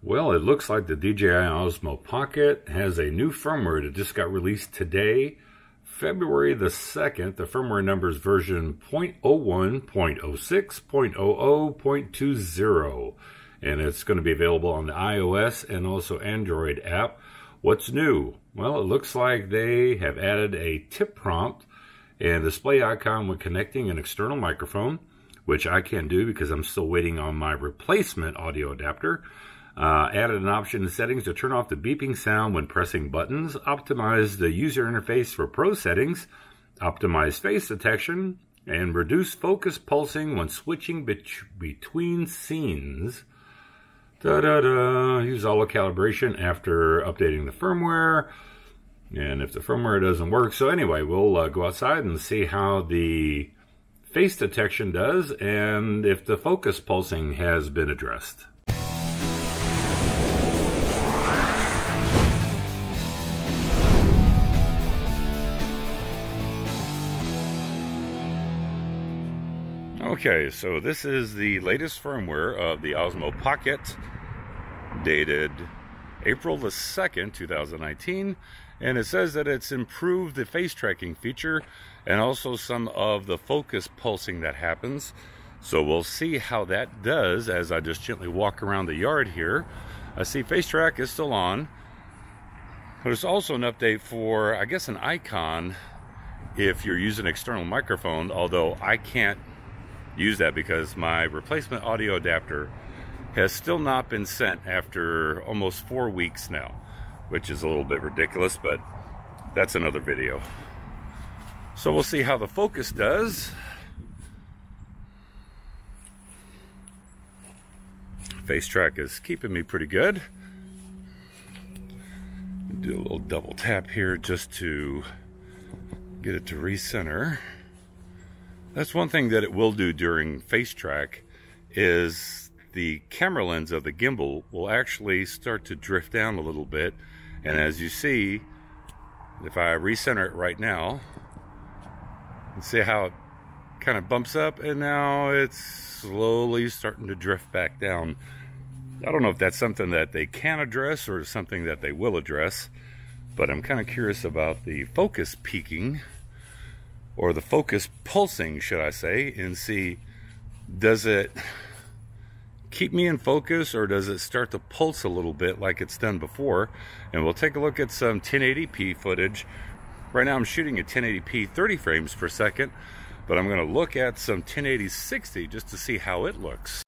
Well, it looks like the DJI Osmo Pocket has a new firmware that just got released today, February the 2nd. The firmware number is version 0.01.06.00.20, and it's going to be available on the iOS and also Android app. What's new? Well, it looks like they have added a tip prompt and display icon when connecting an external microphone, which I can't do because I'm still waiting on my replacement audio adapter. Added an option in settings to turn off the beeping sound when pressing buttons, optimize the user interface for pro settings, optimize face detection, and reduce focus pulsing when switching between scenes. Use auto calibration after updating the firmware. And if the firmware doesn't work, so anyway, we'll go outside and see how the face detection does and if the focus pulsing has been addressed. Okay, so this is the latest firmware of the Osmo Pocket, dated April the 2nd, 2019, and it says that it's improved the face tracking feature and also some of the focus pulsing that happens. So we'll see how that does as I just gently walk around the yard here. I see face track is still on. There's also an update for, I guess, an icon if you're using an external microphone, although I can't use that because my replacement audio adapter has still not been sent after almost 4 weeks now, which is a little bit ridiculous, but that's another video. So we'll see how the focus does. Face track is keeping me pretty good. Do a little double tap here just to get it to recenter. That's one thing that it will do during face track is the camera lens of the gimbal will actually start to drift down a little bit. And as you see, if I recenter it right now, you see how it kind of bumps up and now it's slowly starting to drift back down. I don't know if that's something that they can address or something that they will address, but I'm kind of curious about the focus peaking, or the focus pulsing, should I say, and see, does it keep me in focus or does it start to pulse a little bit like it's done before? And we'll take a look at some 1080p footage. Right now I'm shooting at 1080p 30 frames per second, but I'm going to look at some 1080 60 just to see how it looks.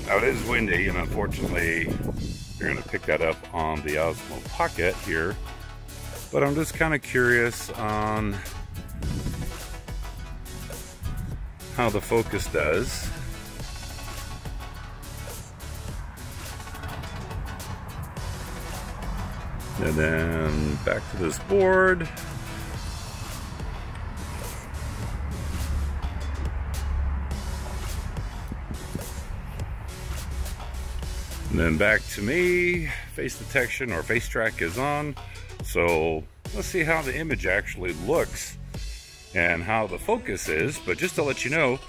Now it is windy, and unfortunately you're going to pick that up on the Osmo Pocket here, but I'm just kind of curious on how the focus does. And then back to this board. And then back to me. Face detection or face track is on. So let's see how the image actually looks and how the focus is. But just to let you know,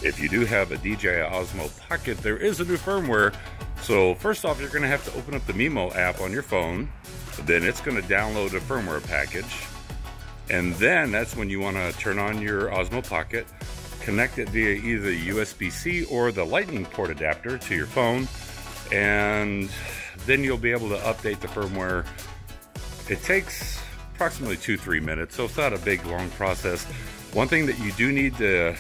if you do have a DJI Osmo Pocket, there is a new firmware. So first off, you're going to have to open up the Mimo app on your phone. Then it's going to download a firmware package. And then that's when you want to turn on your Osmo Pocket, connect it via either USB-C or the Lightning port adapter to your phone, and then you'll be able to update the firmware. It takes approximately 2-3 minutes, so it's not a big long process. One thing that you do need to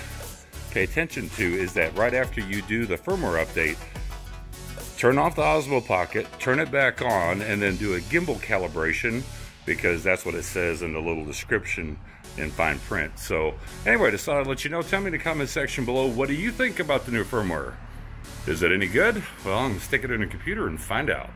pay attention to is that right after you do the firmware update, turn off the Osmo Pocket, turn it back on, and then do a gimbal calibration, because that's what it says in the little description in fine print. So anyway, just thought I'd let you know. Tell me in the comment section below, what do you think about the new firmware? Is it any good? Well, I'm gonna stick it in a computer and find out.